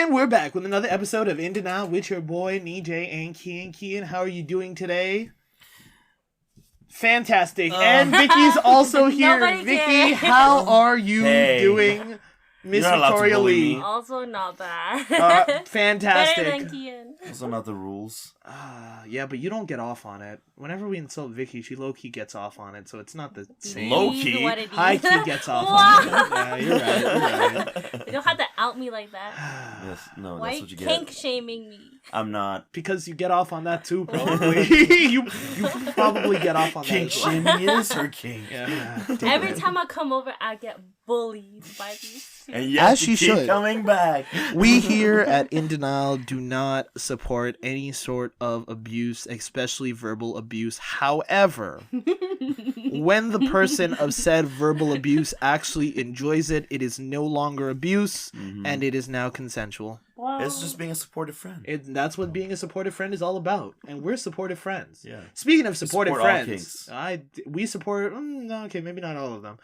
And we're back with another episode of In Denial with your boy, Nejay and Kiyan. Kiyan, how are you doing today? Fantastic. And Vicky's also here. Vicky, how are you doing? Miss Victoria Lee. Also not bad. Fantastic. Better than Kiyan. Also not the rules. Yeah, but you don't get off on it. Whenever we insult Vicky, she low-key gets off on it, so it's not the same. Low-key? High-key gets off on it. Yeah, you're right. You don't have to out me like that. Yes, no, Why that's what you get. kink shaming me? I'm not. Because you get off on that too, probably. you probably get off on Kink that. shaming is her kink. Yeah. Every time I come over, I get bullied by these two. And yes, As she you keep should. coming back. We here at In Denial do not support any sort of abuse, especially verbal abuse. However, when the person of said verbal abuse actually enjoys it, it is no longer abuse, and it is now consensual. Wow. It's just being a supportive friend. That's what being a supportive friend is all about, and we're supportive friends. Yeah. Speaking of supportive support all friends, kinks. we support. Okay, maybe not all of them.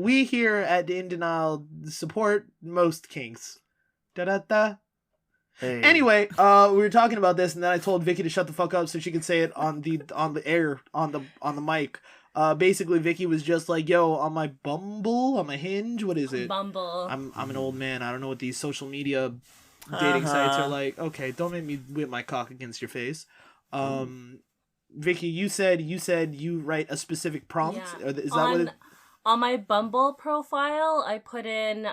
We here at In Denial support most kinks. Da da da. Hey. Anyway, we were talking about this, and then I told Vicky to shut the fuck up so she could say it on the air on the mic. Basically, Vicky was just like, "Yo, on my Bumble, on my Hinge, what is it? Bumble. I'm an old man. I don't know what these social media dating sites are like. Okay, don't make me whip my cock against your face." Vicky, you said you write a specific prompt. Yeah. Is that what it? On my Bumble profile, I put in,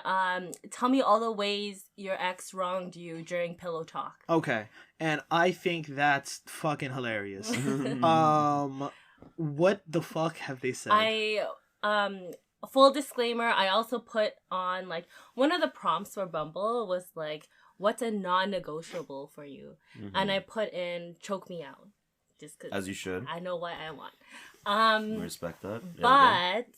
tell me all the ways your ex wronged you during pillow talk. Okay, and I think that's fucking hilarious. What the fuck have they said? Full disclaimer, I also put on, like, one of the prompts for Bumble was, like, what's a non-negotiable for you? And I put in, choke me out. Just because. As you should. I know what I want. We respect that. But...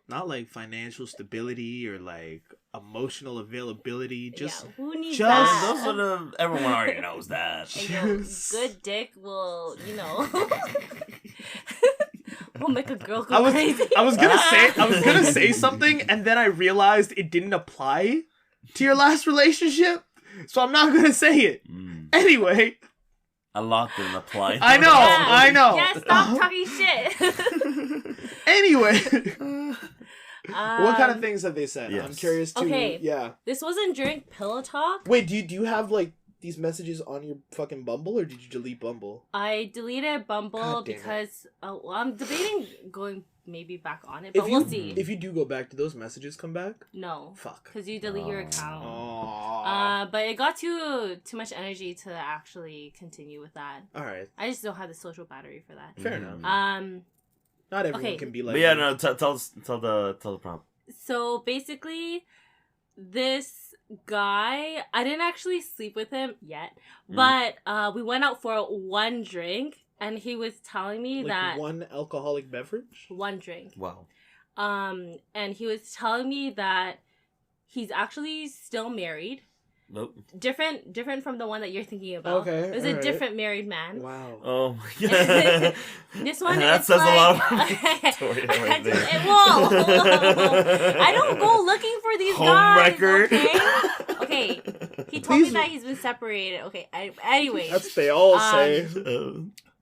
Not like financial stability or like emotional availability. Just who needs Those that? are the... Everyone already knows that. Hey, yo, good dick will, will make a girl go crazy. I was gonna say something, and then I realized it didn't apply to your last relationship, so I'm not gonna say it. Anyway, A lot didn't apply. I know. Yeah, stop talking shit. Anyway, what kind of things have they said? Yes. I'm curious to. Okay. Yeah. This wasn't during pillow talk. Wait, do you have like these messages on your fucking Bumble, or did you delete Bumble? I deleted Bumble God damn it. because I'm debating going maybe back on it, but we'll see. If you do go back, do those messages come back? No. Fuck. Because you delete your account. Aww. But it got too much energy to actually continue with that. All right. I just don't have the social battery for that. Fair enough. Not everyone okay. can be like. But yeah, no, tell the prompt. So basically, this guy, I didn't actually sleep with him yet, but we went out for one drink, and he was telling me like that one alcoholic beverage. one drink. Wow. And he was telling me that he's actually still married. Nope. Different from the one that you're thinking about. Okay, It was a different married man. Wow. Oh my god. This one that is says like, a lot about Victoria right there. Whoa. I don't go looking for these Home guys. record. Okay. He told me that he's been separated. Okay. Anyway. That's what they all say.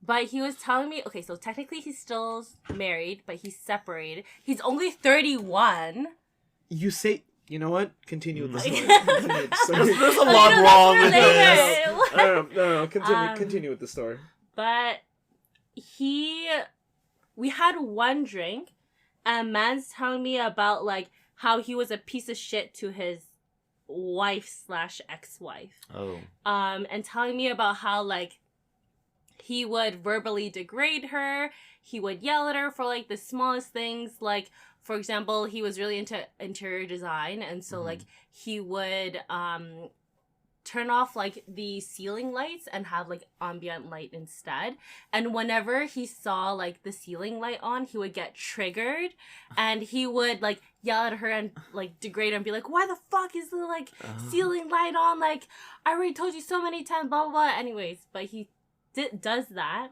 But he was telling me, okay, so technically he's still married, but he's separated. He's only 31. You say, you know what? Continue with the story. There's a lot wrong with this. No. Continue with the story. But we had one drink, and man's telling me about, like, how he was a piece of shit to his wife/ex-wife. Oh. And telling me about how, like, he would verbally degrade her. He would yell at her for, like, the smallest things. Like, for example, he was really into interior design. And so, like, he would turn off, like, the ceiling lights and have, like, ambient light instead. And whenever he saw, like, the ceiling light on, he would get triggered. And he would, like, yell at her and, like, degrade her and be like, why the fuck is the, like, ceiling light on? Like, I already told you so many times, blah, blah, blah. Anyways, but he does that.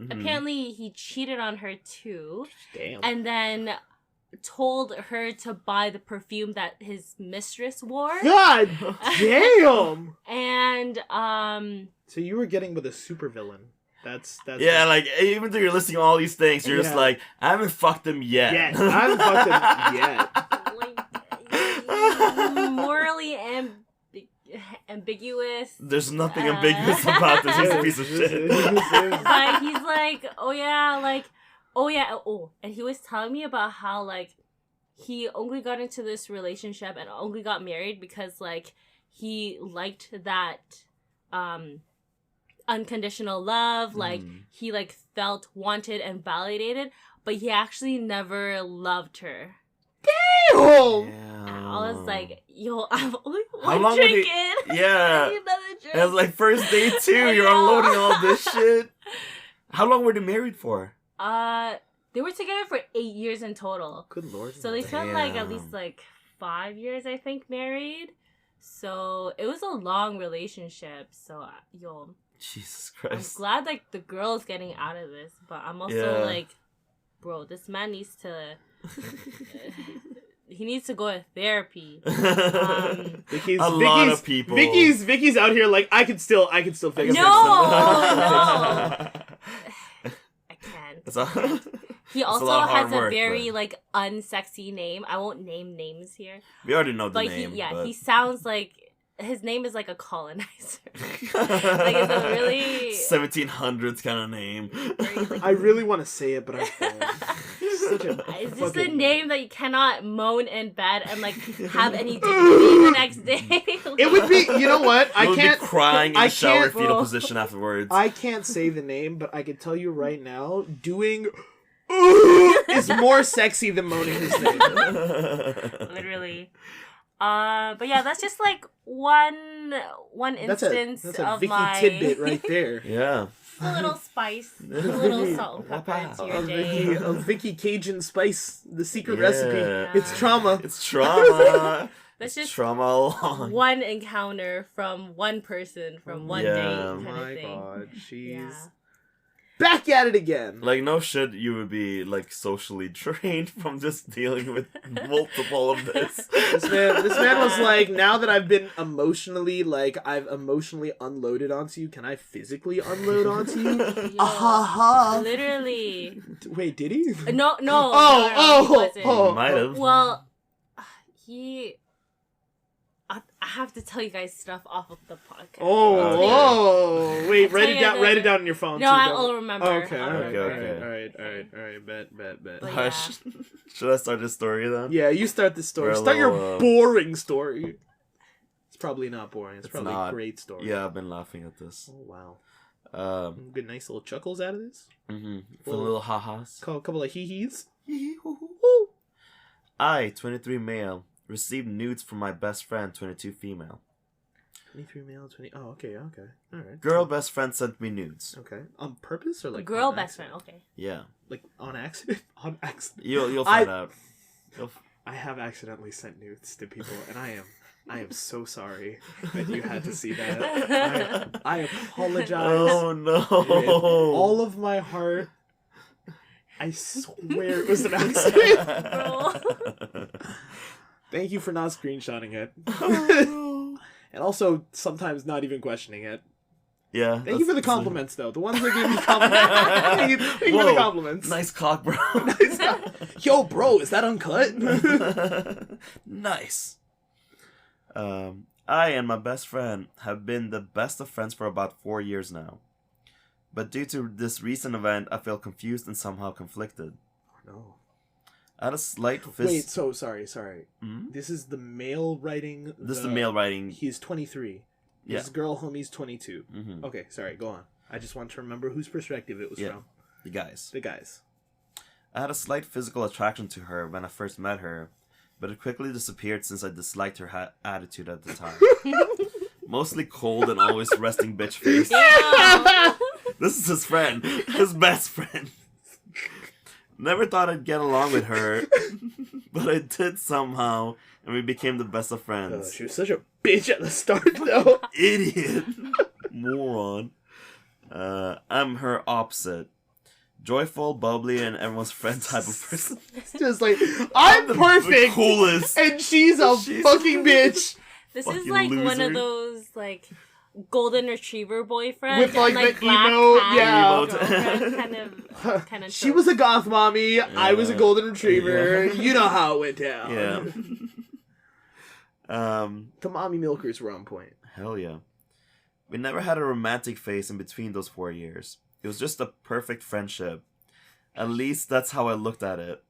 Apparently, he cheated on her, too. Damn. And then told her to buy the perfume that his mistress wore. God damn! And So you were getting with a supervillain. That's Yeah, like, even though you're listing all these things, you're just like, I haven't fucked him yet. Yes, I haven't fucked him yet. like morally ambiguous. There's nothing ambiguous about this. He's a piece of shit. But he's like, and he was telling me about how, like, he only got into this relationship and only got married because, like, he liked that, unconditional love, like, he, like, felt wanted and validated, but he actually never loved her. Damn! I was like, yo, I'm only How one long would drink he- in. Yeah. I need another drink. It was like first day 2, you're unloading all this shit. How long were they married for? They were together for 8 years in total. Good lord. So they spent like at least like 5 years, I think, married. So it was a long relationship. So Jesus I'm Christ. glad like the girl's getting out of this, but I'm also like, bro, this man needs to. He needs to go to therapy. Vicky's lot of people. Vicky's out here like I can still fix it. No, I can't. He also has a very like unsexy name. I won't name names here. We already know the But name. he sounds like his name is like a colonizer. Like it's a really 1700s kind of name. very, like, I really want to say it, but I can't. it's just a name that you cannot moan in bed and like have any dignity the next day. It would be, you know what? I You'll can't be crying in the shower can't- fetal position afterwards. I can't say the name, but I can tell you right now, doing is more sexy than moaning his name. Literally. But yeah, that's just like one instance that's a of Vicky my tidbit right there. Yeah. a little spice, a little salt and pepper into your day. A Vicky Cajun spice, the secret Yeah. recipe. It's trauma. It's trauma. That's It's just trauma along. one encounter from one person from one day Yeah. kind My of thing. God, she's Yeah. back at it again. Like, no shit, you would be, like, socially drained from just dealing with multiple of this. This man was like, now that I've been emotionally, like, I've emotionally unloaded onto you, can I physically unload onto you? Yo, literally. Wait, did he? No, he wasn't. Might have. Well, I have to tell you guys stuff off of the podcast. Wait, I'll tell you write it down on your phone. No, so I'll remember. Okay, I'll remember. alright, bet. But Hush. Should I start this story then? Yeah, you start the story. We're a Start your little, boring story. It's probably not boring. It's probably not. a great story. Yeah, I've been laughing at this. Oh, wow. Good, nice little chuckles out of this. Mm-hmm. For little ha-has. Call a couple of hee-hees. I, 23 male, received nudes from my best friend, 22 female. 23 male, 20... Oh, okay. Alright. Girl best friend sent me nudes. Okay. On purpose or like Girl on best friend, accident? okay. Yeah. Like on accident? On accident. You'll find out. I have accidentally sent nudes to people, and I am so sorry that you had to see that. I apologize. Oh no. With all of my heart. I swear it was an accident. Bro. Thank you for not screenshotting it. And also sometimes not even questioning it. Yeah. Thank you for the compliments, though. The ones that give me compliments. Thank you for the compliments. Nice cock, bro. Nice cock. Yo, bro, is that uncut? Nice. I and my best friend have been the best of friends for about 4 years now. But due to this recent event, I feel confused and somehow conflicted. No. I had a slight Wait, so sorry. Mm-hmm. This is the male writing. This is the male writing. He's 23. Yeah. His girl homie's 22. Mm-hmm. Okay, sorry, go on. I just want to remember whose perspective it was from. The guys. The guys. I had a slight physical attraction to her when I first met her, but it quickly disappeared since I disliked her attitude at the time. Mostly cold and always resting bitch face. Yeah. This is his friend. His best friend. Never thought I'd get along with her, but I did somehow, and we became the best of friends. She was such a bitch at the start, though. Idiot. Moron. I'm her opposite. Joyful, bubbly, and everyone's friend type of person. Just like, I'm the perfect, coolest. and she's a fucking bitch. This Fucking is like one loser. of those like golden retriever boyfriends With, like, and, the black emo- hat yeah. girlfriend kind of. She was a goth mommy, I was a golden retriever. You know how it went down. Yeah. The mommy milkers were on point. Hell yeah. We never had a romantic phase in between those 4 years. It was just a perfect friendship. At least that's how I looked at it.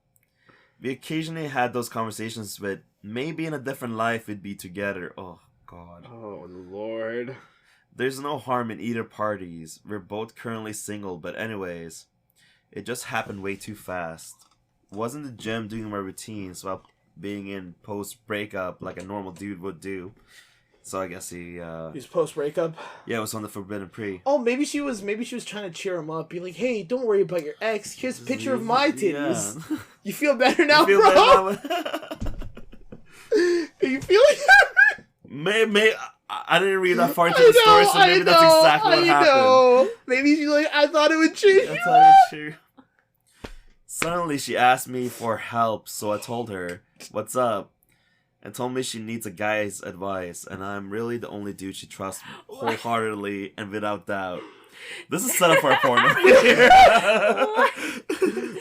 We occasionally had those conversations with maybe in a different life we'd be together. Oh, God. Oh, Lord. There's no harm in either parties. We're both currently single, but anyways, it just happened way too fast. Was in the gym doing my routines while being in post-breakup like a normal dude would do. So I guess He's post-breakup? Yeah, it was on the Forbidden Pre. Oh, maybe she was trying to cheer him up. Be like, hey, don't worry about your ex. Here's a picture of my titties. Yeah. You feel better now, you feel bro? Better now? Are you feeling better? Maybe I didn't read that far into the story, so maybe that's exactly what happened. Maybe she's like, I thought it would change. I thought it would change. Suddenly, she asked me for help, so I told her, "What's up?" and told me she needs a guy's advice, and I'm really the only dude she trusts wholeheartedly and without doubt. This is set up for a porno.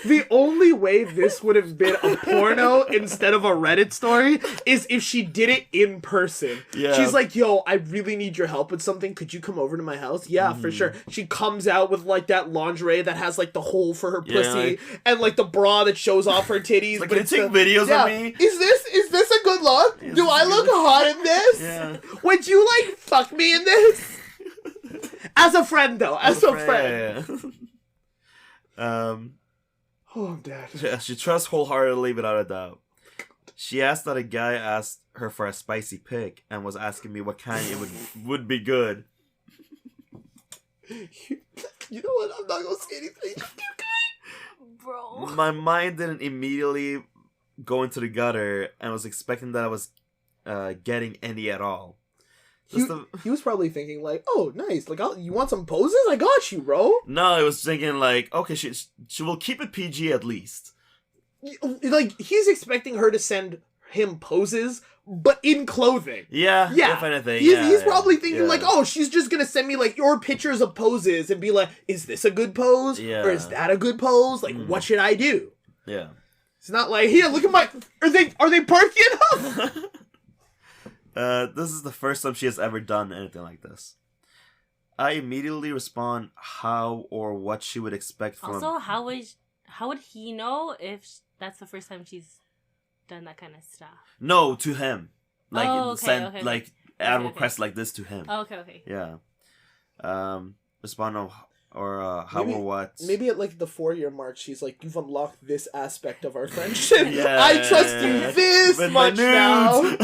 The only way this would have been a porno instead of a Reddit story is if she did it in person. Yeah. She's like, yo, I really need your help with something. Could you come over to my house? Yeah, for sure. She comes out with like that lingerie that has like the hole for her pussy and like the bra that shows off her titties. Like, but can you take videos of me? Is this a good look? Do I look hot in this? Yeah. Would you like fuck me in this? As a friend, though. As a friend. Yeah. Oh, I'm dead. Yeah, she trusts wholeheartedly without a doubt. She asked that a guy asked her for a spicy pic and was asking me what kind it would be good. You know what? I'm not gonna say anything. Bro. My mind didn't immediately go into the gutter and was expecting that I was getting any at all. He was probably thinking like, oh, nice. Like, you want some poses? I got you, bro. No, I was thinking like, okay, she will keep it PG at least. Like, he's expecting her to send him poses, but in clothing. Yeah, if anything. He's probably thinking like, oh, she's just gonna send me like your pictures of poses and be like, is this a good pose? Yeah. Or is that a good pose? Like, what should I do? Yeah. It's not like, here, look at my... Are they perky enough? This is the first time she has ever done anything like this. I immediately respond how or what she would expect from... Also, how would he know if that's the first time she's done that kind of stuff? No, to him. Like, add requests like this to him. Oh, okay. Yeah. Respond or how or what. Maybe at like the 4-year mark, she's like, you've unlocked this aspect of our friendship. Yeah, I trust you this with much now.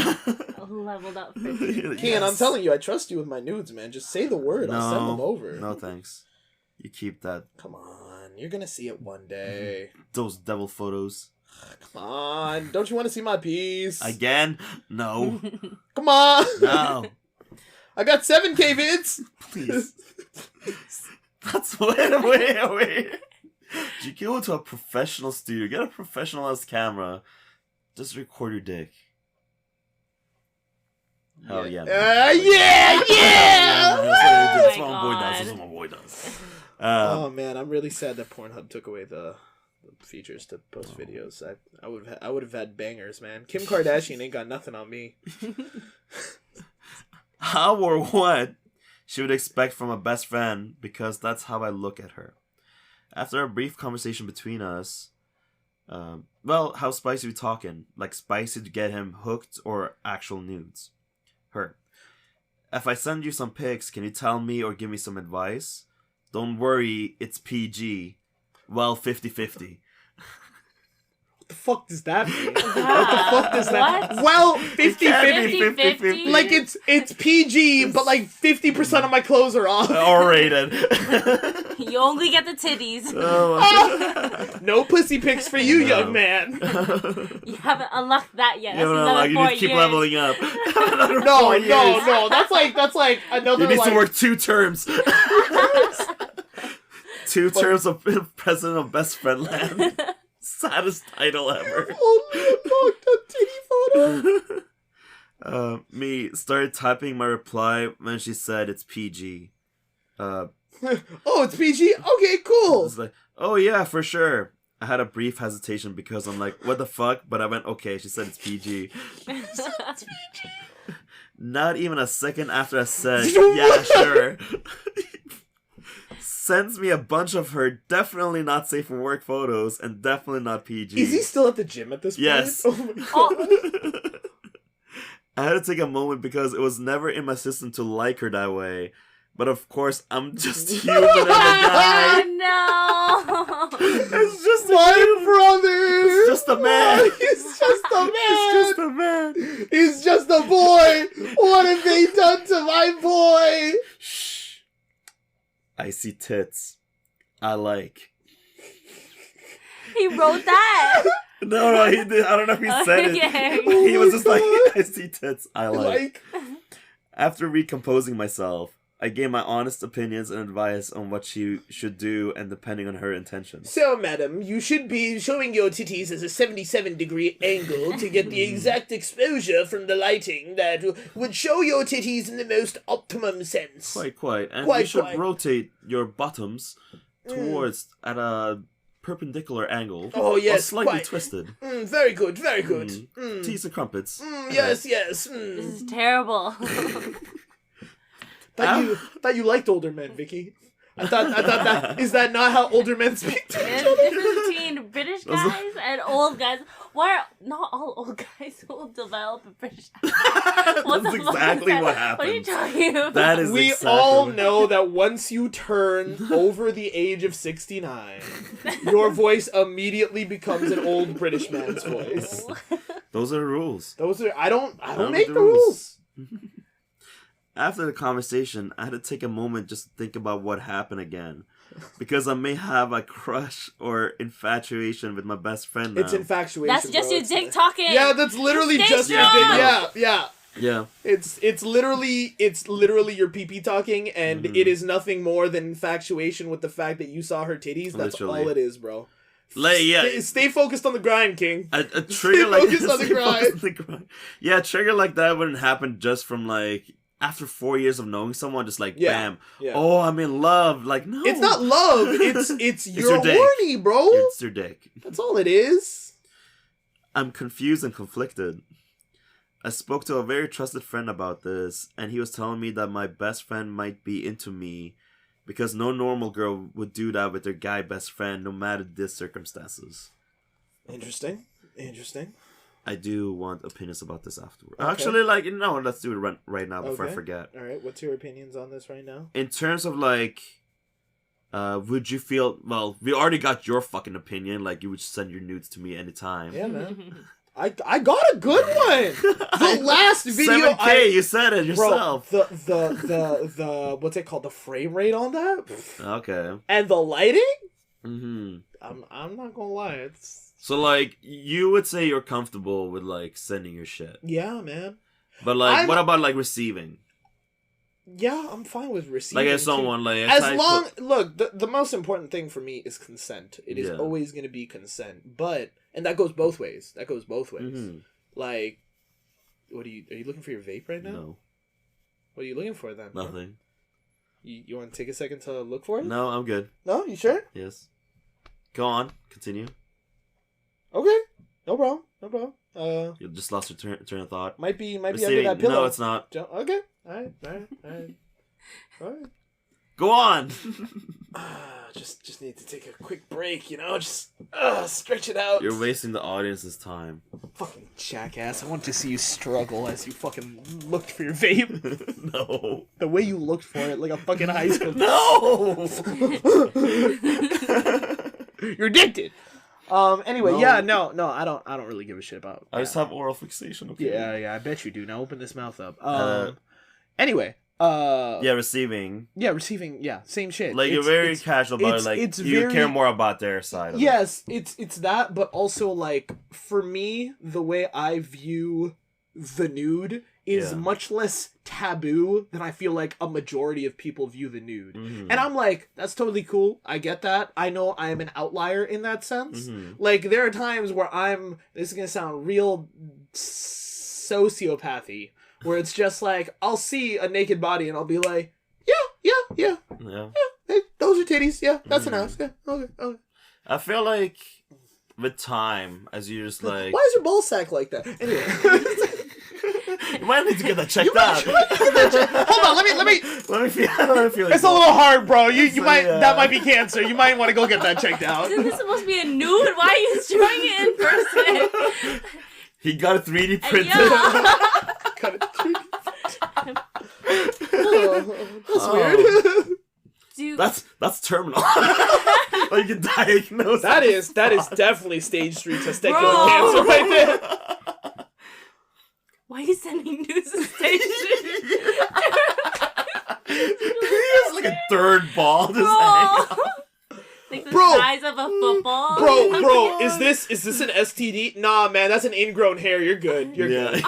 Leveled up for Kiyan, I'm telling you, I trust you with my nudes, man. Just say the word. I'll send them over. No, thanks. You keep that. Come on. You're going to see it one day. Those devil photos. Come on. Don't you want to see my piece? Again? No. Come on. No. I got 7K vids. Please. That's wait. You go to a professional studio, get a professionalized camera, just record your dick. Hell yeah. Yeah. That's what my boy does. Oh man, I'm really sad that Pornhub took away the features to post videos. I would have had bangers, man. Kim Kardashian ain't got nothing on me. How or what she would expect from a best friend, because that's how I look at her. After a brief conversation between us, how spicy we talking? Like spicy to get him hooked or actual nudes? Her. If I send you some pics, can you tell me or give me some advice? Don't worry, it's PG. Well, 50-50. What the fuck does that mean? Yeah. What the fuck does that What? Well, 50-50. 50-50. Like, it's PG, but like 50% of my clothes are off. R-rated. You only get the titties. Oh, no pussy pics for you, young man. You haven't unlocked that yet. You need to keep leveling up. No. That's like another. You need like, to work 2 terms. 2 terms of president of best friend land. Saddest title ever. Only a fucked up titty photo. Me started typing my reply when she said it's PG. Oh, it's PG? Okay, cool. It's like, oh yeah, for sure. I had a brief hesitation because I'm like, what the fuck? But I went, okay, she said it's PG. Not even a second after I said, yeah, sure. Sends me a bunch of her definitely not safe for work photos and definitely not PG. Is he still at the gym at this point? Yes. Oh my god. I had to take a moment because it was never in my system to like her that way. But of course, I'm just human and a guy. Oh no! It's just My brother! It's just a man! He's just a man! It's just a man! He's just a boy! What have they done to my boy? Shh. I see tits. I like. He wrote that. No, he did. I don't know if he said it. He was just like, I see tits. I like. After recomposing myself, I gave my honest opinions and advice on what she should do and depending on her intentions. So, madam, you should be showing your titties as a 77-degree angle to get the exact exposure from the lighting that would show your titties in the most optimum sense. Quite. And Quite, you should quite. rotate your bottoms towards at a perpendicular angle. Oh, yes, or slightly quite. twisted. Very good, very good. Teas and crumpets. Yes. This is terrible. Thought you liked older men, Vicky. I thought that is that not how older men speak to each other? This is between British guys and old guys. Why are not all old guys will develop a British accent? That's exactly what happens. What are you talking about? That is We exactly all what- know that once you turn over the age of 69, your voice immediately becomes an old British man's voice. Those are the rules. Those are I don't Those make are the rules. After the conversation, I had to take a moment just to think about what happened again. Because I may have a crush or infatuation with my best friend now. It's infatuation. That's just bro. your dick talking. Yeah, that's literally Stay just your strong. dick. Yeah. Yeah. It's literally your pee talking, and it is nothing more than infatuation with the fact that you saw her titties. That's Literally. all it is, bro. Like, yeah. Stay focused on the grind, King. A trigger like focused on the stay grind. focused on the grind. Yeah, a trigger like that wouldn't happen just from like after 4 years of knowing someone, just like bam. Yeah. Oh, I'm in love. Like no. It's not love. It's you're your dick. horny, bro. It's your dick. That's all it is. I'm confused and conflicted. I spoke to a very trusted friend about this, and he was telling me that my best friend might be into me because no normal girl would do that with their guy best friend, no matter the circumstances. Interesting. I do want opinions about this afterward. Okay. Actually, like, no, let's do it right now before I forget. All right. What's your opinions on this right now? In terms of, like, would you feel... Well, we already got your fucking opinion. Like, you would send your nudes to me anytime. Yeah, man. I got a good one. The last video, 7K, you said it yourself. Bro, the what's it called? The frame rate on that, Okay. and the lighting. Mm-hmm. I'm not gonna lie, it's So, like, you would say you're comfortable with, like, sending your shit. yeah, man. But, like, I'm- what about, like, receiving? Yeah, I'm fine with receiving. Like, if too. someone, like... if As I long put- look, the most important thing for me is consent. It is Yeah. always gonna be consent, and that goes both ways. Mhm. Like, are you looking for your vape right now? No, What are you looking for then? bro? nothing. You want to take a second to look for it? No, I'm good. No, you sure? Yes. Go on. Continue. Okay, no problem. You just lost your turn of thought. Might be under Receiving- that pillow. No, it's not. Okay, all right. Go on. Just need to take a quick break, just stretch it out. You're wasting the audience's time. Fucking jackass. I want to see you struggle as you fucking looked for your vape. No. The way you looked for it like a fucking high school. No. You're addicted. Anyway, No. yeah, no, I don't really give a shit about. I just have oral fixation. Okay. Yeah, I bet you do. Now open this mouth up. Anyway, Yeah, receiving. yeah, receiving, yeah, same shit. Like you're very casual about it. it's- Like it's you very- care more about their side. Of Yes, it's that, but also like for me, the way I view the nude is Yeah. much less taboo than I feel like a majority of people view the nude. Mhm. And I'm like, that's totally cool. I get that. I know I am an outlier in that sense. Mhm. Like, there are times where this is going to sound real sociopathy, where it's just like, I'll see a naked body and I'll be like, yeah, Yeah. hey, those are titties. Yeah, that's Mhm. an ass. Yeah, okay. I feel like with time, as you just like, Why is your ball sack like that? Anyway. you might need to get that checked out. Hold on, let me. Let me feel. It's a little hard, bro. You So, might yeah. that might be cancer. You might want to go get that checked out. Isn't this supposed to be a nude? Why are you showing it in person? He got a 3D printed. Yeah. That's weird. Dude, That's terminal. Like you can diagnose. that is definitely stage 3 testicular Bro. cancer right there. why are you sending news to station? He has like a third ball. Just hanging Bro. Like the Bro. size of a football. Bro, is this an STD? Nah, man, that's an ingrown hair. You're good. You're good.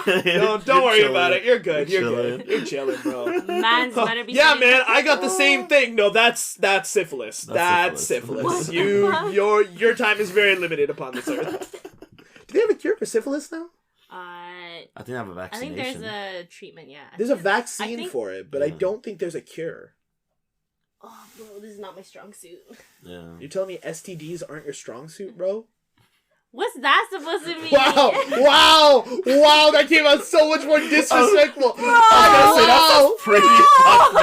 Don't worry about it. You're good. You're good. You're chilling, bro. Man's better be. Yeah, sending man, us- I got the same thing. No, that's syphilis. That's syphilis. What the fuck? Your time is very limited upon this earth. Do they have a cure for syphilis now? I think I have a I think vaccination. there's a treatment. Yeah. There's a vaccine think- for it, but I don't think there's a cure. Oh, bro, this is not my strong suit. Yeah. You're telling me STDs aren't your strong suit, bro? What's that supposed to mean? Wow! That came out so much more disrespectful. I gotta say, that Wow. sounds pretty fucked,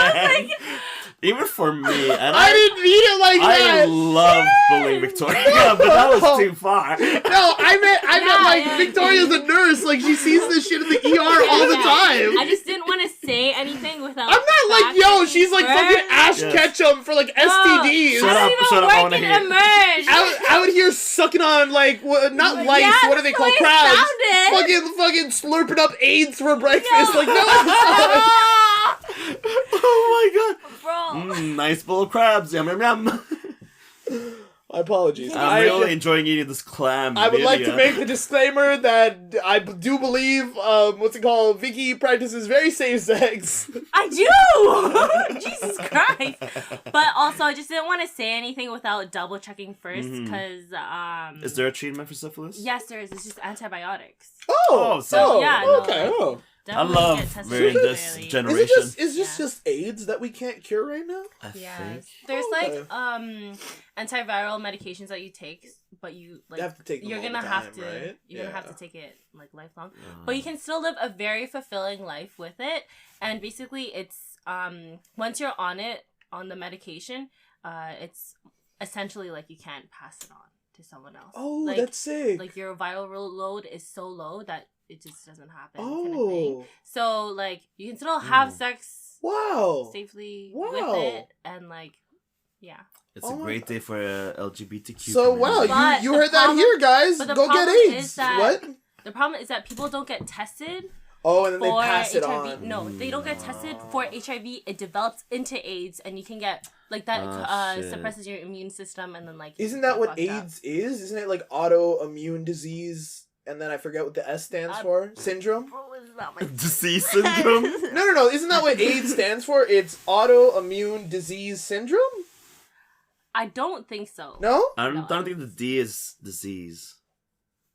man. Even for me, and I didn't mean it like I that. love bullying Victoria, but that was too far. No, I meant like yeah, Victoria's a nurse. Like, she sees this shit in the ER all the time. I just didn't want to say anything without. I'm not like, yo, she's like fucking Ash Yes. Ketchum for like STDs. Shut I up, don't even shut up, I work wanna in hear it. Emerge. Out here sucking on like not lice. Yeah, What are they that's called? the way it Crabs. sounded. Fucking slurping up AIDS for breakfast. Like, no. Oh my god. Bro. Nice bowl of crabs. Yum yum yum. My apologies. I'm really enjoying eating this clam. I would like to Amelia. make the disclaimer that I do believe, Vicky practices very safe sex. I do. Jesus Christ. But also, I just didn't want to say anything without double checking first, because Is there a treatment for syphilis? yes, there is. It's just antibiotics. Oh, so yeah, no, okay. like, I Definitely love get tested we're in this regularly. generation. Is this Yeah. just AIDS that we can't cure right now? I think. Yes. There's Okay. like antiviral medications that you take, but you like You have to take them you're all gonna the have time, to right? you're gonna have Yeah. to take it like lifelong. But you can still live a very fulfilling life with it. And basically it's once you're on the medication, it's essentially like you can't pass it on to someone else. Oh, like, that's sick. like your viral load is so low that it just doesn't happen. Kind of thing. Oh, So like you can still have sex wow. safely Wow. with it, and like yeah. It's Oh a my great day for LGBTQ. So wow, community. But you the heard that problem- here, guys. but the Go get problem AIDS. is that- What? The problem is that people don't get tested Oh, and then they for pass it HIV. on. No, they don't get tested for HIV. It develops into AIDS, and you can get like that shit. suppresses your immune system, and then like Isn't you that get what fucked AIDS is? Isn't it like autoimmune disease? And then I forget what the S stands for. Syndrome? up. Bro, it's not my Disease syndrome. No. Isn't that what AIDS stands for? It's autoimmune disease syndrome? I don't think so. No? I No. don't think the D is disease.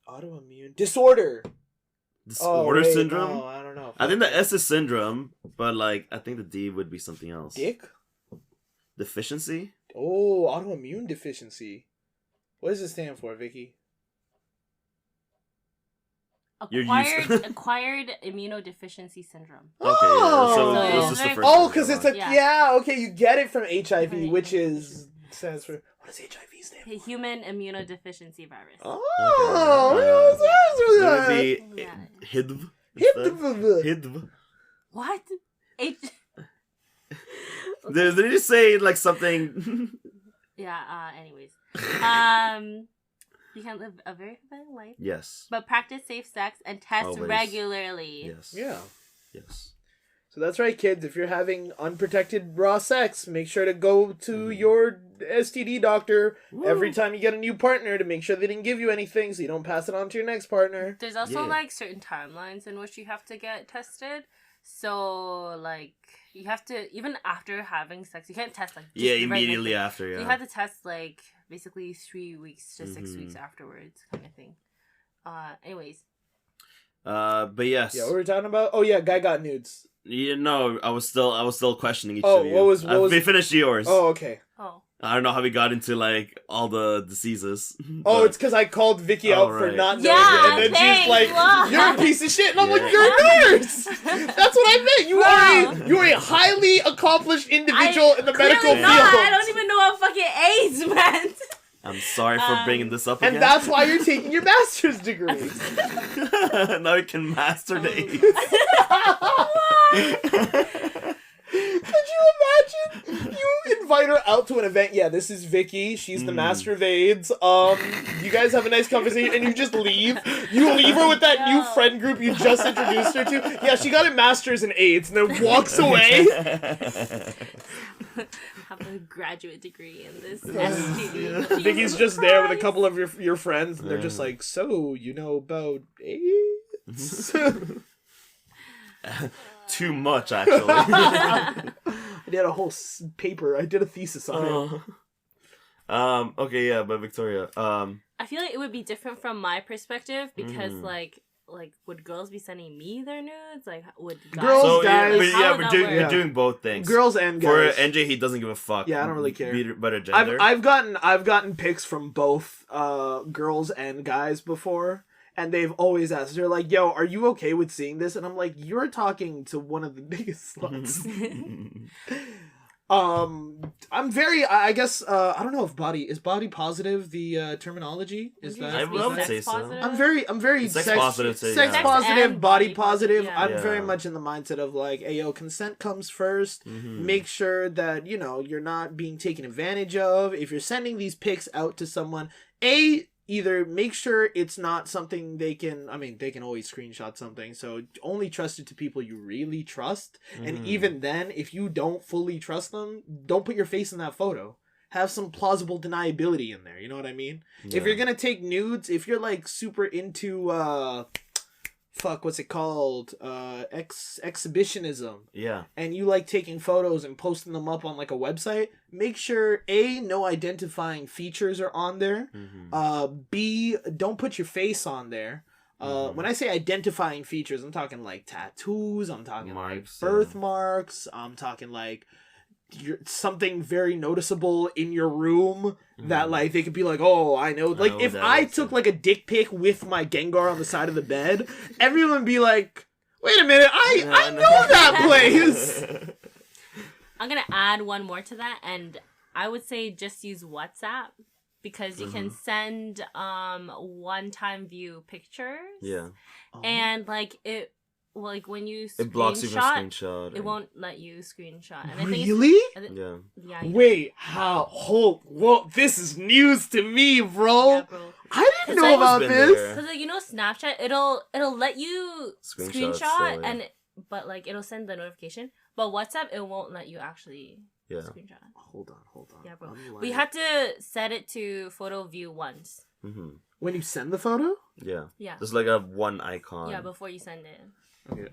Autoimmune disorder. Disorder wait, syndrome. No, I don't know. I think the S is syndrome, but like I think the D would be something else. Dick? Deficiency. Oh, autoimmune deficiency. What does it stand for, Vicky? You're used- Acquired immunodeficiency syndrome. Okay, yeah. Oh. So So this it's is the very- first. Oh, one. because it's a Yeah. yeah. Okay, you get it from HIV, Right. which is stands for what does HIV stand for? Human immunodeficiency virus. Oh, Would it be Yeah. HIV? Hip- HIV. What? Did they just say like something? Yeah, anyways. You can live a very fulfilling life, Yes. but practice safe sex and test Always. regularly. Yes. Yeah. Yes. So that's right, kids. If you're having unprotected raw sex, make sure to go to your STD doctor Woo. every time you get a new partner to make sure they didn't give you anything so you don't pass it on to your next partner. There's also Yeah. like certain timelines in which you have to get tested. So like you have to, even after having sex, you can't test like just Yeah, the right immediately next after. day. Yeah. You have to test like basically 3 weeks to 6 weeks Mhm. afterwards, kind of thing. Anyways. But yes. Yeah, what were we talking about? Oh yeah, guy got nudes. Yeah, no, I was still questioning each Oh, of you. what was- We finished yours. Oh, okay. Oh. I don't know how we got into like all the diseases. Oh, but- it's because I called Vicky Oh, out for right. not knowing Yeah, it, and then thanks, she's like, wow. "You're a piece of shit," and I'm Yeah. like, "You're a nurse." That's what I meant. You are a highly accomplished individual in the medical Clearly field. not. I don't even know what fucking AIDS meant. I'm sorry for bringing this up And again. that's why you're taking your master's degree. Now you can master the AIDS. Could you imagine? You invite her out to an event. Yeah, this is Vicky. She's the master of AIDS. You guys have a nice conversation, and you just leave. You leave her with that new friend group you just introduced her to. Yeah, she got a master's in AIDS, and then walks away. Have a graduate degree in this STD. Vicky's just there with a couple of your friends, and they're just like, "So, you know about AIDS?" Too much, actually. I did a whole paper. I did a thesis on it. Okay, yeah, but Victoria, I feel like it would be different from my perspective because like would girls be sending me their nudes? Like would guys? Girls, so guys. yeah, How would we're that doing work? we're doing both things. Girls and For guys. NJ, he doesn't give a fuck. Yeah, I don't really care. But a gender. I've gotten pics from both girls and guys before, and they've always asked. They're like, "Yo, are you okay with seeing this?" And I'm like, "You're talking to one of the biggest sluts." I'm very. I guess. I don't know if body positive. The terminology is Would you that. just be I would sex say so. positive? I'm very Sex sex positive too, sex yeah. positive, and body body positive. positive, I'm yeah. very much in the mindset of like, hey, yo, consent comes first. Make sure that you're not being taken advantage of. If you're sending these pics out to someone, either make sure it's not something they can always screenshot something, so only trust it to people you really trust. And even then, if you don't fully trust them, don't put your face in that photo. Have some plausible deniability in there, you know what I mean? Yeah. If you're gonna take nudes, if you're like super into what's it called, exhibitionism, Yeah. and you like taking photos and posting them up on like a website, make sure no identifying features are on there. B, don't put your face on there. When I say identifying features, I'm talking like tattoos, I'm talking Marks, like birthmarks, I'm talking like something very noticeable in your room that like they could be like, oh, I know. Like if I took like a dick pic with my Gengar on the side of the bed, everyone would be like, wait a minute, I know that place. I'm gonna add one more to that, and I would say just use WhatsApp because you can send one-time view pictures. Yeah. And like when you It blocks you from screenshot. it won't let you screenshot. And I think Really? Yeah. Yeah. Wait, how? Whoa, this is news to me, bro. Yeah, bro. I didn't know like- about Been this. there. Because Snapchat, it'll let you Screenshots, screenshot so, yeah. but like it'll send the notification. But WhatsApp, it won't let you actually Yeah. screenshot. Hold on. Yeah, bro. I'm We lying. had to set it to photo view once. When you send the photo? Yeah. Yeah. There's like a one icon. Yeah, before you send it.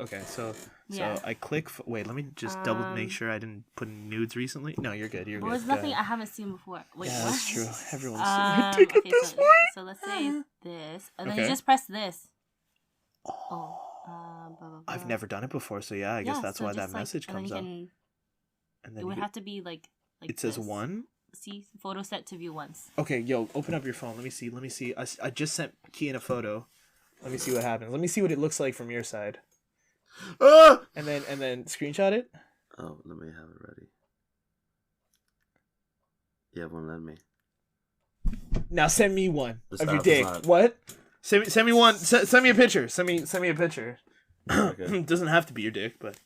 Okay, so Yeah. I click. Wait, let me just double make sure I didn't put in nudes recently. No, you're good. You're Well, good. there's nothing I haven't seen before. Wait, Yeah, what? that's true. Everyone's seen my dick at Okay, this so, point. so let's say this, and then Okay. you just press this. Oh, blah, blah, I've blah. never done it before, so yeah, I guess that's so why that just, like, message and then comes you up. can- And then It would you- have to be like it says this. 1. See, photo set to view once. Okay, yo, open up your phone. Let me see. I just sent Kiyan a photo. Let me see what happens. Let me see what it looks like from your side. Ah! And then screenshot it. Oh, let me have it ready. Yeah, it won't let me. Now send me one The of your stop, dick. stop. What? Send me one. Send me a picture. Send me a picture. Okay. It doesn't have to be your dick, but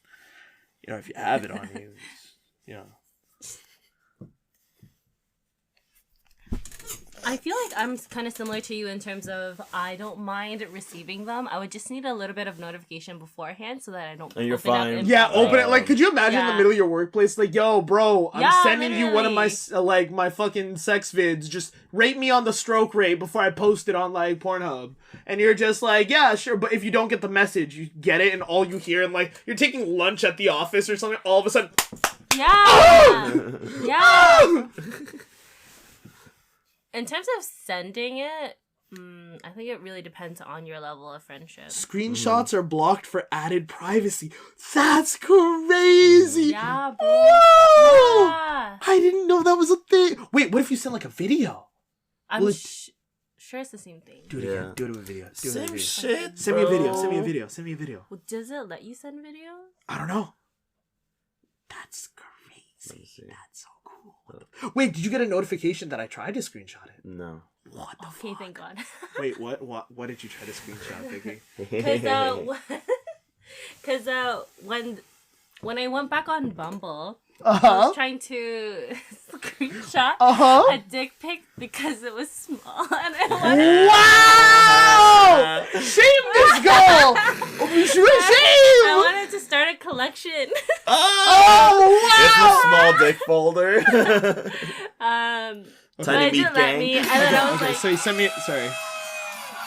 if you have it on you, I feel like I'm kind of similar to you in terms of I don't mind receiving them. I would just need a little bit of notification beforehand so that I don't. And you're open up fine. in Yeah, public. open it. Like, could you imagine in the Yeah. middle of your workplace, like, yo, bro, I'm Yeah, sending you one of my, literally. like, my fucking sex vids. Just rate me on the stroke rate before I post it on, like, Pornhub. And you're just like, yeah, sure. But if you don't get the message, you get it, and all you hear, and, like, you're taking lunch at the office or something, all of a sudden, Yeah. Yeah. In terms of sending it, I think it really depends on your level of friendship. screenshots are blocked for added privacy. That's crazy. Yeah, bro. Oh! Yeah. I didn't know that was a thing. Wait, what if you sent, like, a video? I'm Well, it- sure it's the same thing. Do it Yeah. again. Do it with a video. Do it with a Same video. shit. Send me a video. bro. Send me a video. Send me a video. Well, does it let you send videos? I don't know. That's Let me crazy. see. That's so cool. Wait, did you get a notification that I tried to screenshot it? No. What the Okay, fuck? thank God. Wait, what did you try to screenshot, Vicky? Because when I went back on Bumble, I Uh-huh. was trying to screenshot Uh-huh. a dick pic because it was small and I wanted. Wow! Shame this girl! I Shame! wanted to start a collection. Oh, It's the small dick folder. But Tiny it meat didn't let gang. me, and then I was Okay, like, so you sent me. Sorry.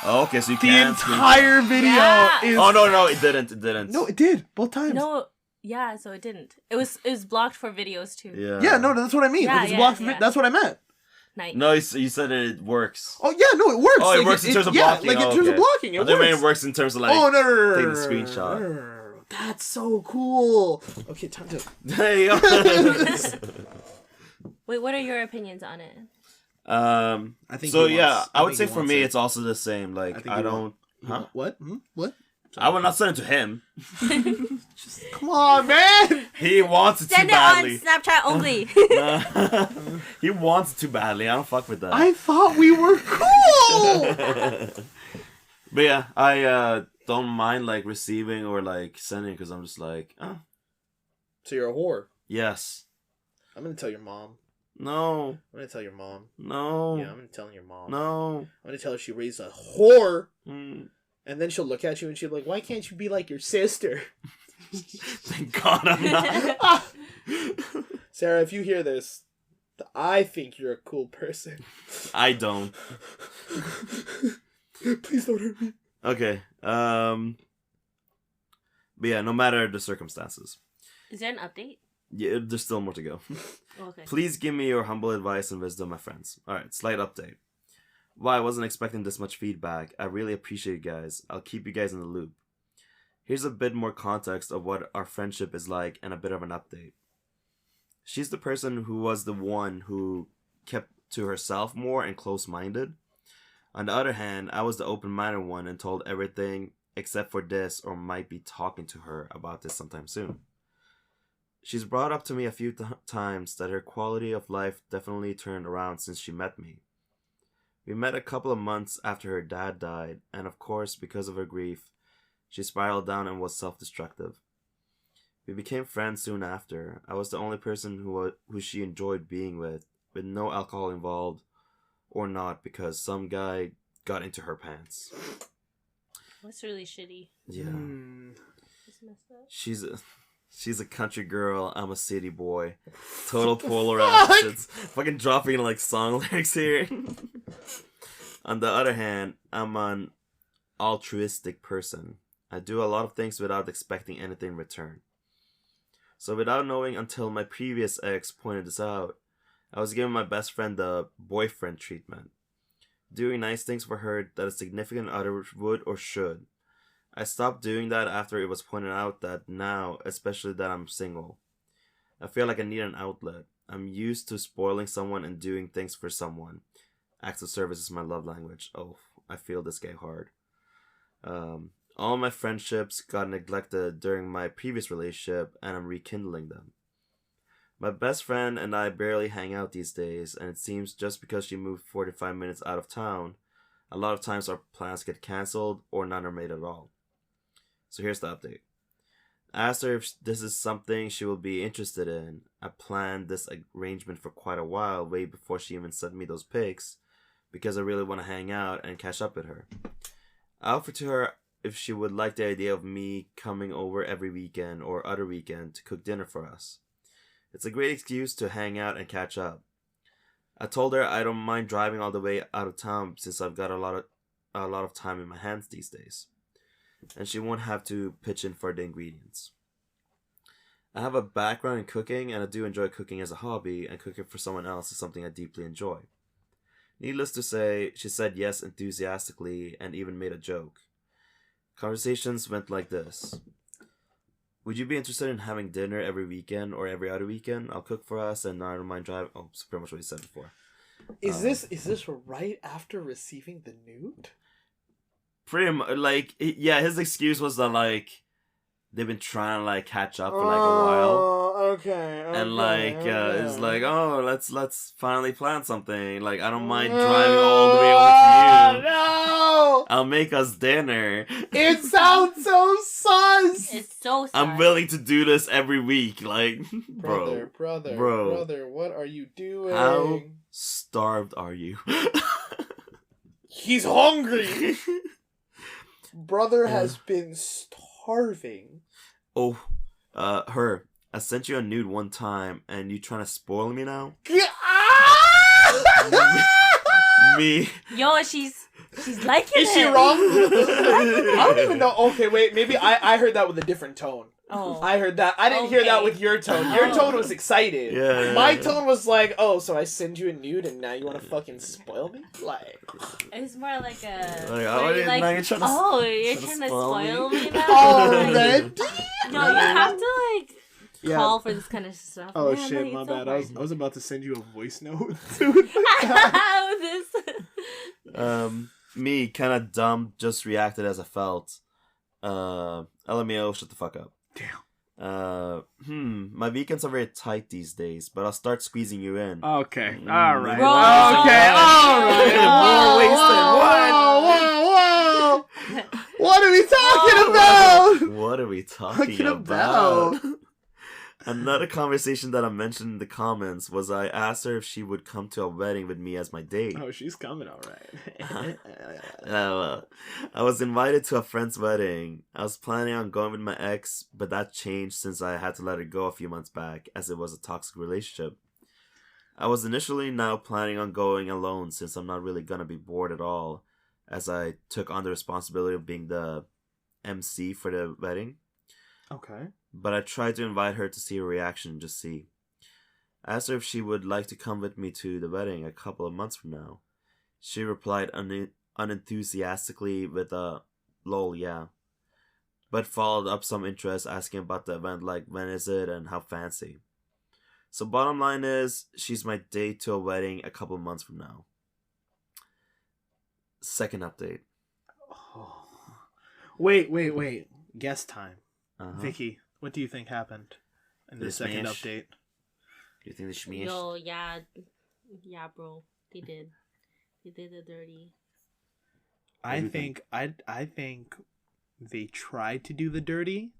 Oh, okay, so you The can. entire video Yeah. is. Oh no, it didn't. It didn't. No, it did both times. no, yeah, so it didn't. It was blocked for videos too. Yeah. Yeah, no, that's what I mean. Yeah, Like, it's yeah, blocked. yeah. That's what I meant. Nice. No, you said it works. Oh yeah, no, it works. Oh, it Like, works in terms of yeah, blocking. like in Oh, terms of okay. blocking, it I think works. it works in terms of like. Oh no, taking the screenshot. no. That's so cool. Okay, time to. There you go. Wait, what are your opinions on it? I think. So he yeah, wants- I would think say he for wants me, it. it's also the same. Like think I he don't. Huh? What? What? I would not send it to him. Come on, man. He wants it Send too it on badly. Snapchat only. He wants it too badly. I don't fuck with that. I thought we were cool. But yeah, I don't mind like receiving or like sending because I'm just like, oh, So you're a whore. yes, I'm gonna tell your mom. no, I'm gonna tell your mom. no, Yeah, I'm gonna tell your mom. no. I'm gonna tell her she raised a whore, Mm. and then she'll look at you and she'll be like, "Why can't you be like your sister?" Thank God I'm not. Sarah, if you hear this, I think you're a cool person. I don't. Please don't hurt me. Okay. But yeah, no matter the circumstances. Is there an update? Yeah, there's still more to go. Okay. Please give me your humble advice and wisdom, my friends. Alright, slight update. Wow, I wasn't expecting this much feedback. I really appreciate you guys. I'll keep you guys in the loop. Here's a bit more context of what our friendship is like and a bit of an update. She's the person who was the one who kept to herself more and close-minded. On the other hand, I was the open-minded one and told everything except for this or might be talking to her about this sometime soon. She's brought up to me a few times that her quality of life definitely turned around since she met me. We met a couple of months after her dad died, and of course, because of her grief, she spiraled down and was self-destructive. We became friends soon after. I was the only person who she enjoyed being with no alcohol involved, or not because some guy got into her pants. That's really shitty. Yeah. That's messed up. She's a country girl. I'm a city boy. Total polar opposites. Fucking dropping like song lyrics here. On the other hand, I'm an altruistic person. I do a lot of things without expecting anything in return. So without knowing until my previous ex pointed this out, I was giving my best friend the boyfriend treatment. Doing nice things for her that a significant other would or should. I stopped doing that after it was pointed out that now, especially that I'm single, I feel like I need an outlet. I'm used to spoiling someone and doing things for someone. Acts of service is my love language. Oh, I feel this guy hard. All my friendships got neglected during my previous relationship, and I'm rekindling them. My best friend and I barely hang out these days, and it seems just because she moved 45 minutes out of town, a lot of times our plans get cancelled or none are made at all. So here's the update. I asked her if this is something she will be interested in. I planned this arrangement for quite a while, way before she even sent me those pics, because I really want to hang out and catch up with her. I offered to her if she would like the idea of me coming over every weekend or other weekend to cook dinner for us. It's a great excuse to hang out and catch up. I told her I don't mind driving all the way out of town since I've got a lot of time in my hands these days, and she won't have to pitch in for the ingredients. I have a background in cooking, and I do enjoy cooking as a hobby, and cooking for someone else is something I deeply enjoy. Needless to say, she said yes enthusiastically and even made a joke. Conversations went like this. Would you be interested in having dinner every weekend or every other weekend? I'll cook for us and I don't mind driving. Oh, it's pretty much what you said before. Is this right after receiving the nude? Pretty much, like, yeah, his excuse was that, like, they've been trying to, like, catch up for, like, a while. Okay. And, like, it's like, oh, let's finally plan something. Like, I don't mind driving all the way over to you. No! I'll make us dinner. It sounds so sus! It's so sad. I'm willing to do this every week. Like, bro. Brother, what are you doing? How starved are you? He's hungry! Brother has been starving. Oh, her. I sent you a nude one time, and you trying to spoil me now? Me. Yo, she's liking it. Is she wrong? I don't even know. Okay, wait. Maybe I heard that with a different tone. Oh. I heard that. I didn't hear that with your tone. Your tone was excited. Yeah. My tone was like, oh, so I send you a nude and now you want to fucking spoil me? Like, It's more like a. Like, now you're trying to, you're trying to spoil me now? already? No, you have to, like, Yeah. call for this kind of stuff. Oh Man, shit, like, my it's so bad. hard. I was about to send you a voice note. How this? me, kind of dumb, just reacted as I felt. LMAO, shut the fuck up. Damn. My weekends are very tight these days, but I'll start squeezing you in. Okay. All right. Bro. Okay. All right. More Whoa. wasted. What are we talking about? What are we talking Talking about? about. Another conversation that I mentioned in the comments was I asked her if she would come to a wedding with me as my date. Oh, she's coming all right. I was invited to a friend's wedding. I was planning on going with my ex, but that changed since I had to let her go a few months back, as it was a toxic relationship. I was initially now planning on going alone since I'm not really gonna be bored at all, as I took on the responsibility of being the MC for the wedding. Okay. But I tried to invite her to see her reaction and just see. I asked her if she would like to come with me to the wedding a couple of months from now. She replied unenthusiastically with a lol, yeah. But followed up some interest asking about the event, like when is it and how fancy. So bottom line is, she's my date to a wedding a couple of months from now. Second update. Oh. Wait. Guess time. Vicky. Vicky, what do you think happened in the The second smash? update? Do you think the shmeesh? Yo, yeah, bro. They did the dirty. I think they tried to do the dirty,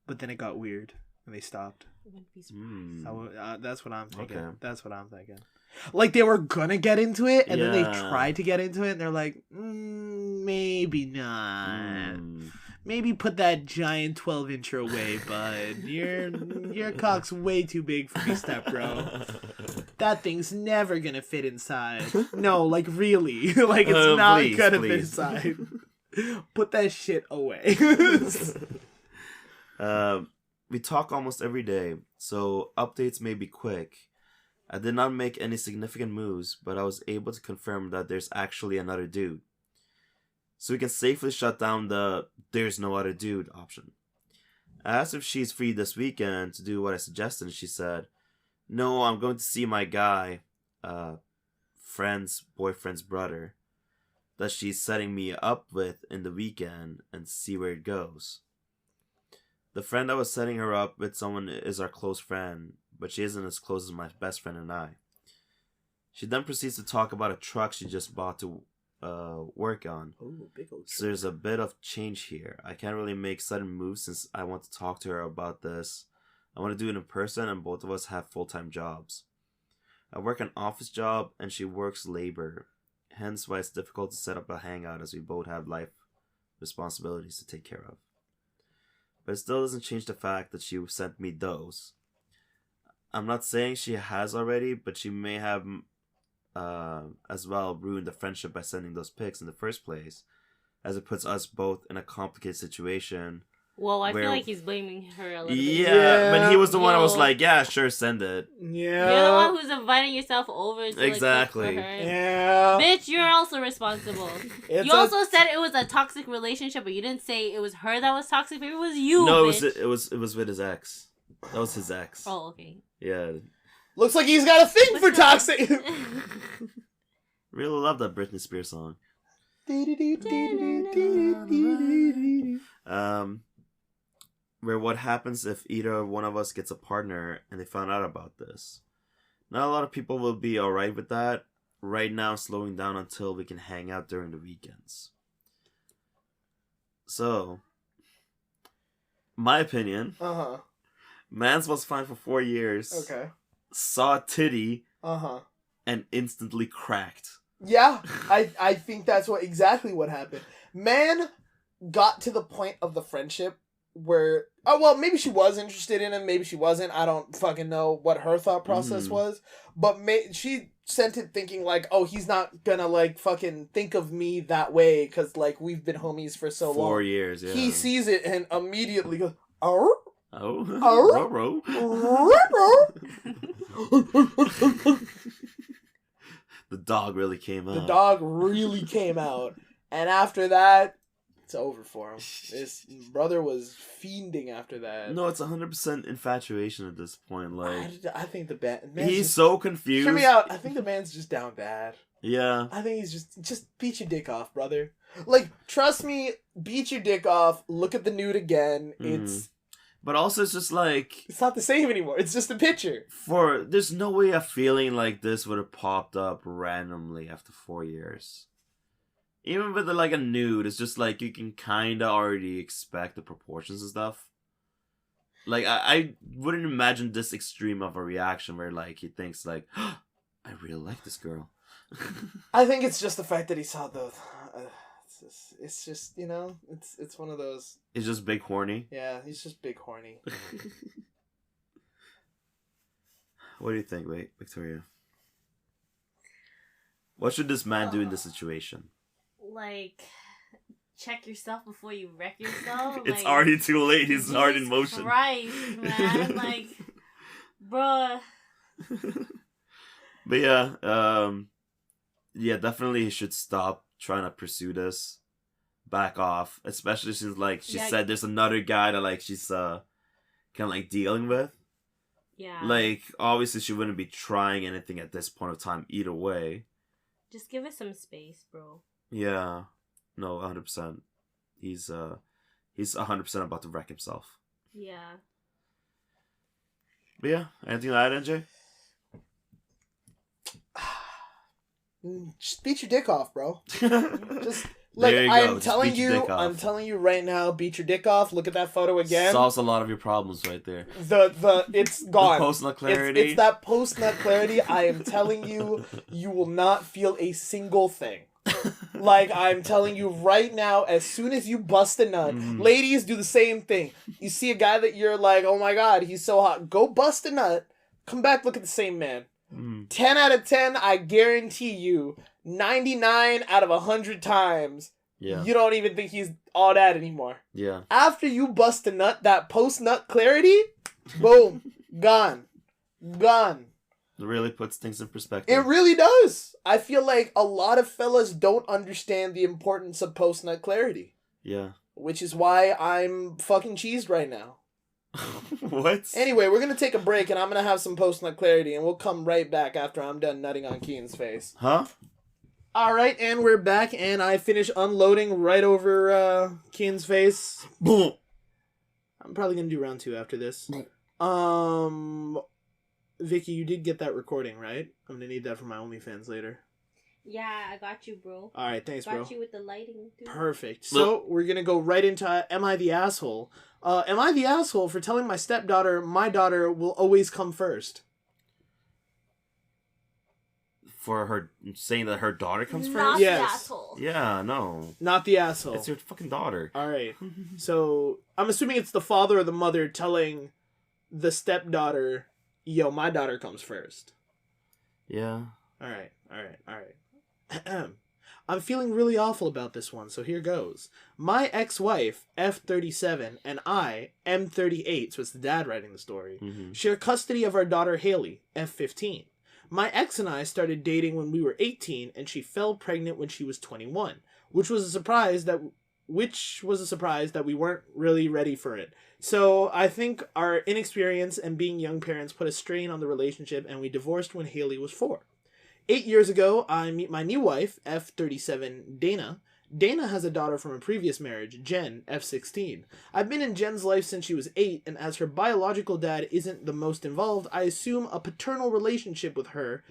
but then it got weird and they stopped. Wouldn't be surprised. That's what I'm thinking. Okay. That's what I'm thinking. Like they were gonna get into it, and then they Yeah. tried to get into it, and they're like, maybe not. Maybe put that giant 12-incher away, bud. Your cock's way too big for me, step bro. That thing's never gonna fit inside. No, like really, like it's not please, gonna fit please. inside. Put that shit away. We talk almost every day, so updates may be quick. I did not make any significant moves, but I was able to confirm that there's actually another dude. So we can safely shut down the "there's no other dude" option. I asked if she's free this weekend to do what I suggested, and she said, "No, I'm going to see my guy, boyfriend's brother, that she's setting me up with in the weekend and see where it goes." The friend I was setting her up with someone is our close friend, but she isn't as close as my best friend and I. She then proceeds to talk about a truck she just bought to work on. Oh, big old So there's a bit of change here. I can't really make sudden moves since I want to talk to her about this. I want to do it in person, and both of us have full-time jobs. I work an office job and she works labor. hence why it's difficult to set up a hangout as we both have life responsibilities to take care of. But it still doesn't change the fact that she sent me those. I'm not saying she has already, but she may have as well ruined the friendship by sending those pics in the first place, as it puts us both in a complicated situation. Well, I where... feel like he's blaming her a little bit. Yeah, but he was the one I was like, yeah, sure, send it. Yeah. You're the one who's inviting yourself over to exactly. Like, cook for her. Yeah. Bitch, you're also responsible. You also said it was a toxic relationship, but you didn't say it was her that was toxic. Maybe it was you. No, bitch. it was with his ex. That was his ex. Oh, okay. Yeah. Looks like he's got a thing for toxic. Really love that Britney Spears song. Where what happens if either one of us gets a partner and they found out about this? Not a lot of people will be alright with that. Right now, slowing down until we can hang out during the weekends. So, my opinion. Mans was fine for 4 years. Okay. Saw a titty. And instantly cracked. Yeah, I think that's exactly what happened. Man got to the point of the friendship where, oh, well, maybe she was interested in him, maybe she wasn't. I don't fucking know what her thought process was. But she sent it thinking like, oh, he's not gonna like fucking think of me that way because like we've been homies for so long. 4 years, yeah. He sees it and immediately goes, oh. Oh. The dog really came out. The dog really came out. And after that, it's over for him. His brother was fiending after that. No, it's 100% infatuation at this point. Like, I think the man. He's so confused. Hear me out. I think the man's just down bad. Yeah. I think he's just beat your dick off, brother. Like, trust me, beat your dick off. Look at the nude again. But also, it's just like... It's not the same anymore. It's just a picture. There's no way a feeling like this would have popped up randomly after 4 years. Even with like a nude, it's just like you can kind of already expect the proportions and stuff. Like, I wouldn't imagine this extreme of a reaction where like he thinks like, oh, I really like this girl. I think it's just the fact that he saw the... It's just, you know, it's one of those. He's just big horny. Yeah, he's just big horny. What do you think, Victoria? What should this man do in this situation? Like, check yourself before you wreck yourself. It's already too late. He's already in motion. Christ, man. Like, bruh. But yeah, definitely he should stop trying to pursue this. Back off, especially since like she said there's another guy that like she's kind of like dealing with. Yeah, like obviously she wouldn't be trying anything at this point of time either way. Just give it some space, bro. Yeah, no, 100%. He's 100% about to wreck himself. Yeah. But yeah, anything to add, NJ? Just beat your dick off, bro. Just like I'm telling you right now, beat your dick off. Look at that photo again. Solves a lot of your problems right there. It's gone. The post-nut clarity. It's that post-nut clarity. I am telling you, you will not feel a single thing. Like, I'm telling you right now, as soon as you bust a nut, ladies do the same thing. You see a guy that you're like, oh my god, he's so hot. Go bust a nut. Come back, look at the same man. 10 out of 10, I guarantee you, 99 out of 100 times, you don't even think he's all that anymore. Yeah. After you bust a nut, that post-nut clarity, boom, gone. Gone. It really puts things in perspective. It really does. I feel like a lot of fellas don't understand the importance of post-nut clarity. Yeah. Which is why I'm fucking cheesed right now. What? Anyway, we're going to take a break and I'm going to have some post-nut clarity and we'll come right back after I'm done nutting on Kiyan's face. Huh? Alright, and we're back and I finish unloading right over Kiyan's face. Boom. I'm probably going to do round 2 after this. Vicky, you did get that recording, right? I'm going to need that for my OnlyFans later. Yeah, I got you, bro. Alright, thanks, bro. Got you with the lighting, too. Perfect. So, we're going to go right into Am I the Asshole? Am I the asshole for telling my stepdaughter my daughter will always come first? for her saying that her daughter comes Not first? the Yes. asshole. Yeah, no. Not the asshole. It's your fucking daughter. All right. So I'm assuming it's the father or the mother telling the stepdaughter, "Yo, my daughter comes first." Yeah. All right. I'm feeling really awful about this one, so here goes. My ex-wife, F37, and I, M38, so it's the dad writing the story, share custody of our daughter Haley, F15. My ex and I started dating when we were 18, and she fell pregnant when she was 21, which was a surprise that we weren't really ready for it. So I think our inexperience and being young parents put a strain on the relationship, and we divorced when Haley was 4. 8 years ago, I meet my new wife, F37, Dana. Dana has a daughter from a previous marriage, Jen, F16. I've been in Jen's life since she was 8, and as her biological dad isn't the most involved, I assumed a paternal relationship with her,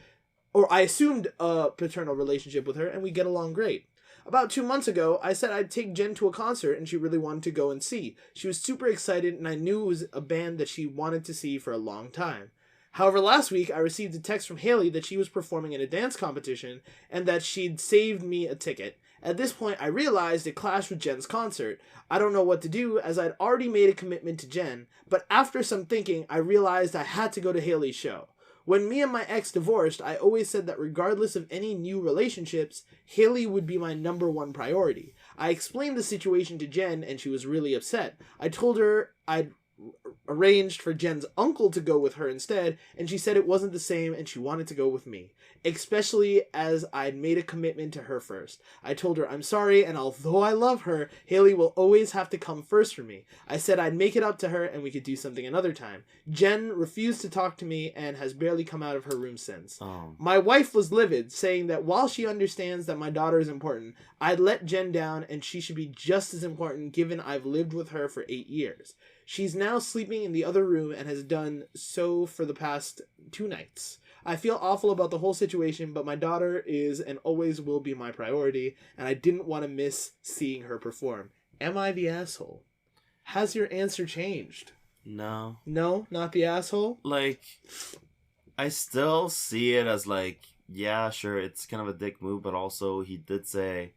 and we get along great. About 2 months ago, I said I'd take Jen to a concert, and she really wanted to go and see. She was super excited, and I knew it was a band that she wanted to see for a long time. However, last week, I received a text from Haley that she was performing in a dance competition and that she'd saved me a ticket. At this point, I realized it clashed with Jen's concert. I don't know what to do as I'd already made a commitment to Jen, but after some thinking, I realized I had to go to Haley's show. When me and my ex divorced, I always said that regardless of any new relationships, Haley would be my number one priority. I explained the situation to Jen and she was really upset. I told her I'd arranged for Jen's uncle to go with her instead, and she said it wasn't the same and she wanted to go with me, especially as I'd made a commitment to her first. I told her I'm sorry, and although I love her, Haley will always have to come first for me. I said I'd make it up to her and we could do something another time. Jen refused to talk to me and has barely come out of her room since. My wife was livid, saying that while she understands that my daughter is important, I'd let Jen down and she should be just as important given I've lived with her for 8 years. She's now sleeping in the other room and has done so for the past 2 nights. I feel awful about the whole situation, but my daughter is and always will be my priority, and I didn't want to miss seeing her perform. Am I the asshole? Has your answer changed? No. No, not the asshole? Like, I still see it as like, yeah, sure, it's kind of a dick move, but also he did say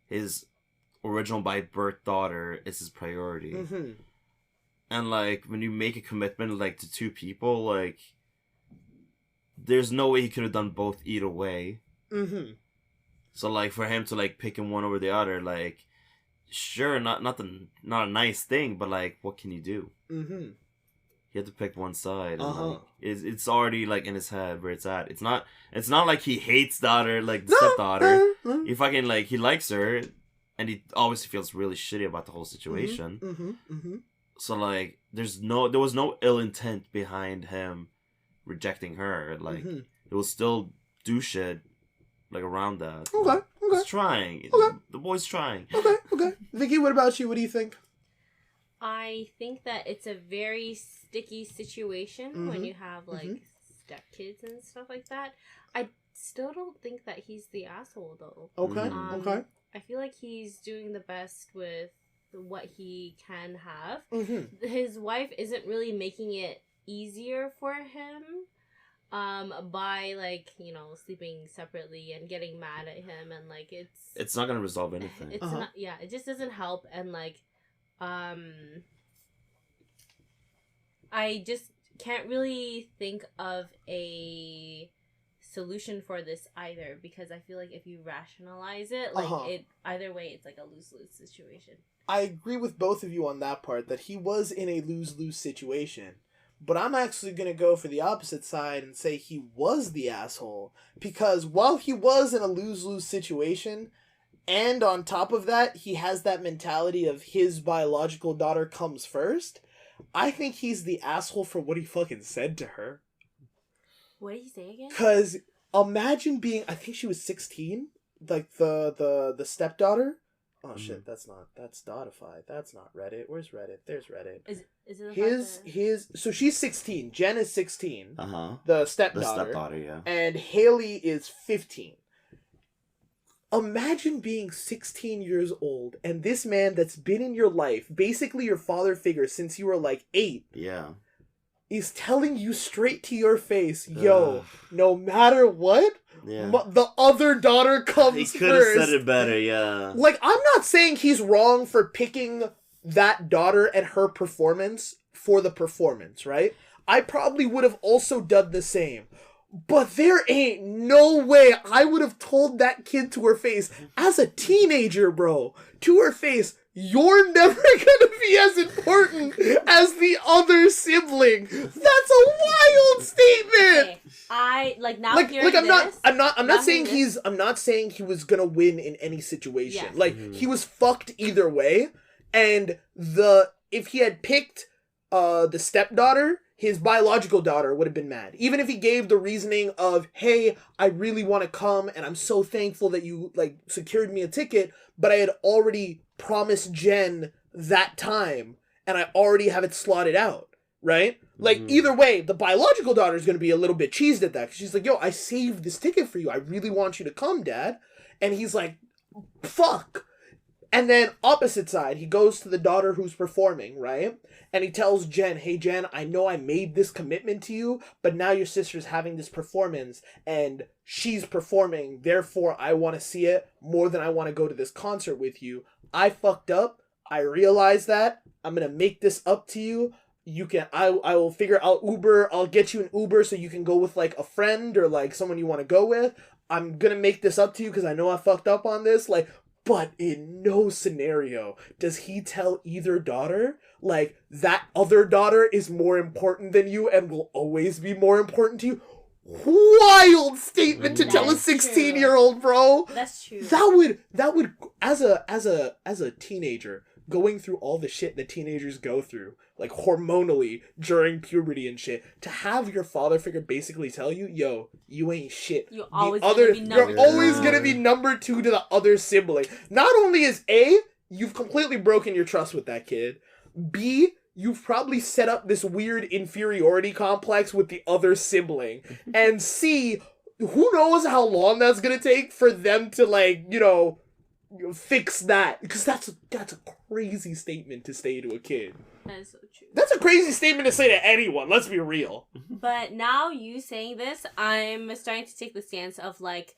his original by birth daughter is his priority. Mm-hmm. And like, when you make a commitment like to 2 people, like, there's no way he could have done both either way. Mm-hmm. So like, for him to like picking one over the other, like, sure, not a nice thing, but like, what can you do? Mm-hmm. He had to pick one side. Uh-huh. And, like, it's already like in his head where it's at. It's not like he hates daughter, like the stepdaughter. He fucking like, he likes her, and he obviously feels really shitty about the whole situation. Mm-hmm. Mm-hmm. So like, there was no ill intent behind him rejecting her. Like, it will still do shit like around that. Okay. He's trying. Okay. The boy's trying. Okay. Vicky, what about you? What do you think? I think that it's a very sticky situation when you have like stepkids and stuff like that. I still don't think that he's the asshole though. Okay. Okay. I feel like he's doing the best with what he can have. Mm-hmm. His wife isn't really making it easier for him by like, you know, sleeping separately and getting mad at him, and like it's not gonna resolve anything. It's not, yeah, it just doesn't help. And like I just can't really think of a solution for this either, because I feel like if you rationalize it, like it either way it's like a lose-lose situation. I agree with both of you on that part, that he was in a lose-lose situation. But I'm actually going to go for the opposite side and say he was the asshole. Because while he was in a lose-lose situation, and on top of that, he has that mentality of his biological daughter comes first, I think he's the asshole for what he fucking said to her. What did he say again? Because imagine being, I think she was 16, like the stepdaughter. Oh shit, that's Dotify. That's not Reddit. Where's Reddit? There's Reddit. Is it his so she's 16. Jen is 16. Uh-huh. The stepdaughter. The stepdaughter, yeah. And Haley is 15. Imagine being 16 years old and this man that's been in your life, basically your father figure since you were like 8. Yeah. Is telling you straight to your face, yo, no matter what, Yeah. the other daughter comes He could have first. said it better, yeah. Like, I'm not saying he's wrong for picking that daughter and her performance for the performance, right? I probably would have also done the same. But there ain't no way I would have told that kid to her face, as a teenager, bro, to her face, you're never gonna be as important as the other sibling. That's a wild statement. Okay. I like now Like hearing I'm this. not saying I'm not saying he was gonna win in any situation. Yes. Like he was fucked either way. And if he had picked the stepdaughter, his biological daughter would have been mad. Even if he gave the reasoning of, hey, I really want to come and I'm so thankful that you like secured me a ticket, but I had already promised Jen that time and I already have it slotted out, right? Like either way, the biological daughter is going to be a little bit cheesed at that. 'Cause she's like, yo, I saved this ticket for you. I really want you to come, Dad. And he's like, fuck. And then opposite side, he goes to the daughter who's performing, right? And he tells Jen, hey, Jen, I know I made this commitment to you, but now your sister's having this performance and she's performing. Therefore, I want to see it more than I want to go to this concert with you. I fucked up. I realize that. I'm going to make this up to you. You can, I will figure out Uber. I'll get you an Uber so you can go with like a friend or like someone you want to go with. I'm going to make this up to you because I know I fucked up on this. Like, but in no scenario does he tell either daughter, like, that other daughter is more important than you and will always be more important to you. Wild statement to tell a 16-year-old, bro. That's true. That would as a teenager going through all the shit that teenagers go through, like hormonally during puberty and shit, to have your father figure basically tell you, yo, you ain't shit. You're always gonna be number two to the other sibling. Not only is A, you've completely broken your trust with that kid. B, you've probably set up this weird inferiority complex with the other sibling. And C, who knows how long that's gonna take for them to, like, you know, fix that. Because that's a crazy statement to say to a kid. That is so true. That's a crazy statement to say to anyone, let's be real. But now you saying this, I'm starting to take the stance of, like,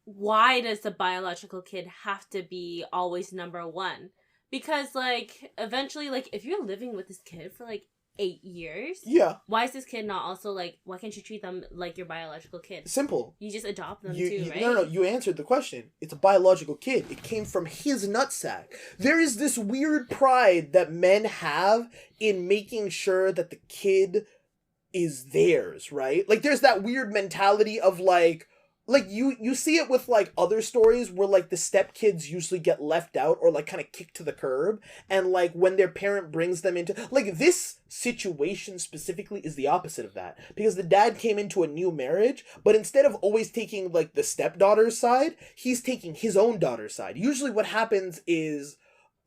why does the biological kid have to be always number one? Because, like, eventually, like, if you're living with this kid for, like, 8 years, yeah, why is this kid not also, like, why can't you treat them like your biological kid? Simple. You just adopt them right? No, you answered the question. It's a biological kid. It came from his nutsack. There is this weird pride that men have in making sure that the kid is theirs, right? Like, there's that weird mentality of, like you see it with, like, other stories where, like, the stepkids usually get left out or, like, kind of kicked to the curb, and, like, when their parent brings them into, like, this situation specifically is the opposite of that, because the dad came into a new marriage, but instead of always taking, like, the stepdaughter's side, he's taking his own daughter's side. Usually what happens is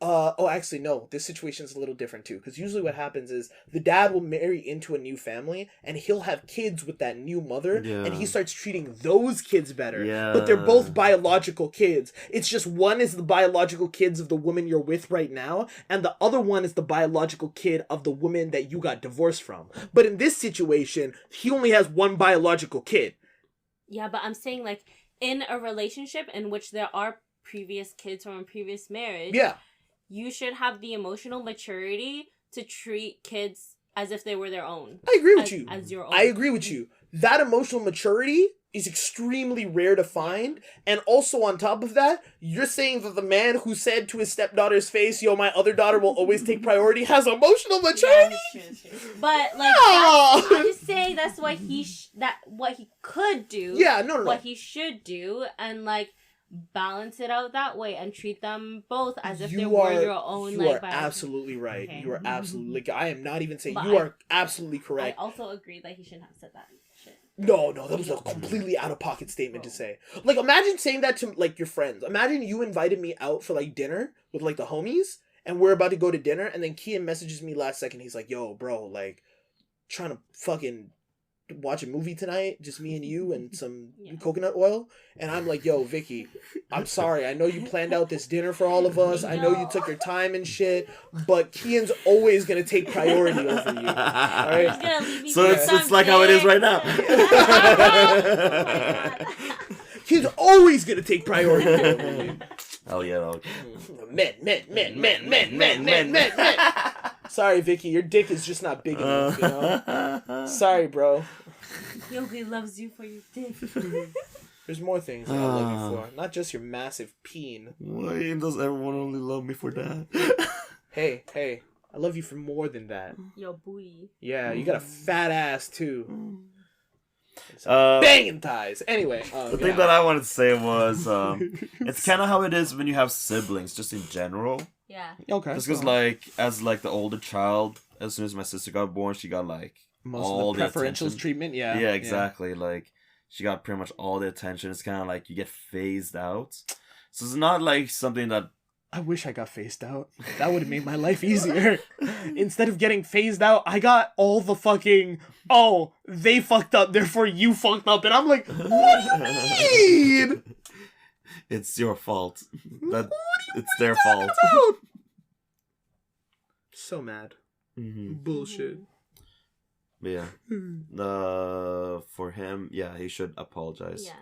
actually, no, this situation is a little different too, because usually what happens is the dad will marry into a new family and he'll have kids with that new mother, and he starts treating those kids better. But they're both biological kids. It's just one is the biological kids of the woman you're with right now, and the other one is the biological kid of the woman that you got divorced from. But in this situation, he only has one biological kid. Yeah, but I'm saying, like, in a relationship in which there are previous kids from a previous marriage, yeah, you should have the emotional maturity to treat kids as if they were their own. I agree with you. As your own. I agree with you. That emotional maturity is extremely rare to find. And also on top of that, you're saying that the man who said to his stepdaughter's face, yo, my other daughter will always take priority, has emotional maturity? Yeah, that's true. But, like, I'm just saying that's what what he could do. Yeah, no. What he should do, and, like, balance it out that way and treat them both as if they were your own. You are absolutely right. Okay. You are absolutely, like, I am not even saying, but you are absolutely correct. I also agree that he shouldn't have said that shit. No, that was a completely out of pocket statement to say. Like, imagine saying that to, like, your friends. Imagine you invited me out for, like, dinner with, like, the homies, and we're about to go to dinner, and then Kiyan messages me last second. He's like, yo, bro, like, trying to fucking watch a movie tonight, just me and you and some coconut oil. And I'm like, yo, Vicky, I'm sorry. I know you planned out this dinner for all of us. I know you took your time and shit, but Kiyan's always going to take priority over you. All right? So it's like how it is right now. Kiyan's always going to take priority over you. Oh, yeah. Okay. Men. Sorry, Vicky, your dick is just not big enough, you know? Sorry, bro. He only loves you for your dick. There's more things that I love you for. Not just your massive peen. Why does everyone only love me for that? Hey, I love you for more than that. Your booty. Yeah, you got a fat ass, too. Banging thighs. Anyway. The thing that I wanted to say was, it's kind of how it is when you have siblings, just in general. Yeah. Okay. Just because, like, as, like, the older child, as soon as my sister got born, she got, like, most all of the preferentials attention. treatment, yeah. Yeah, exactly. Like, she got pretty much all the attention. It's kind of like you get phased out. So it's not, like, something that... I wish I got phased out. That would have made my life easier. Instead of getting phased out, I got all the fucking, oh, they fucked up, therefore you fucked up. And I'm like, what do you mean? It's your fault. It's their fault. So mad. Mm-hmm. Bullshit. But yeah. For him, yeah, he should apologize. Yeah.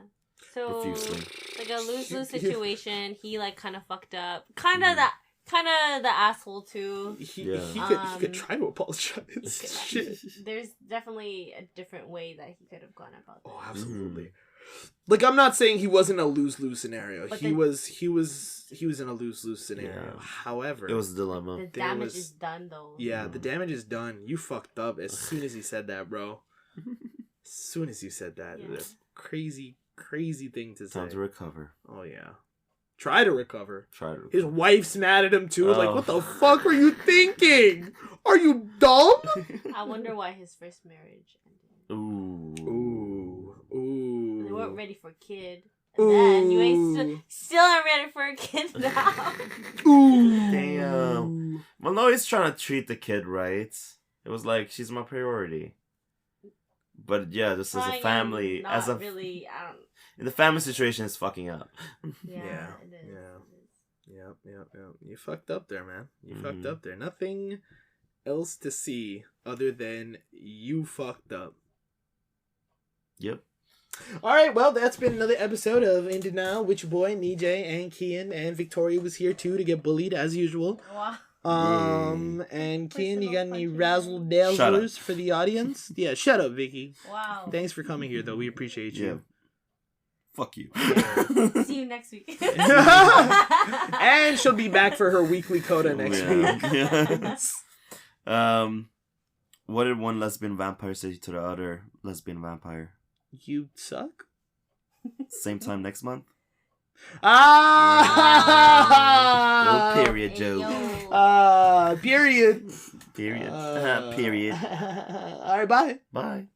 So, profusely. like a lose-lose situation, he like kind of fucked up. Kind of the asshole too. He could try to apologize. Shit. There's definitely a different way that he could have gone about that. Oh, absolutely. Like, I'm not saying he wasn't a lose-lose scenario. He was in a lose-lose scenario. Yeah. However, it was a dilemma. The damage is done though. Yeah, the damage is done. You fucked up as soon as he said that, bro. As soon as you said that. Yeah. Crazy thing to say. Time to recover. Oh, yeah. Try to recover. His wife's mad at him, too. Like, what the fuck were you thinking? Are you dumb? I wonder why his first marriage ended. Ooh. They weren't ready for a kid. And then you ain't still not ready for a kid now. Ooh. Damn. Well, no, he's trying to treat the kid right. It was like, she's my priority. But yeah, just as a family, Really, I don't. In the family situation, is fucking up. Yeah, it is. Yep. You fucked up there, man. You fucked up there. Nothing else to see other than you fucked up. Yep. All right, well, that's been another episode of In Denial with your boy Nejay and Kiyan, and Victoria was here too to get bullied as usual. Wow. And Kiyan, you got any razzle dazzlers for the audience? Yeah, shut up, Vicky. Wow. Thanks for coming here, though. We appreciate you. Yeah. Fuck you. See you next week. And she'll be back for her weekly coda next week. Yes. What did one lesbian vampire say to the other lesbian vampire? You suck? Same time next month? Ah! No period joke. Period. Period. Period. All right, bye. Bye.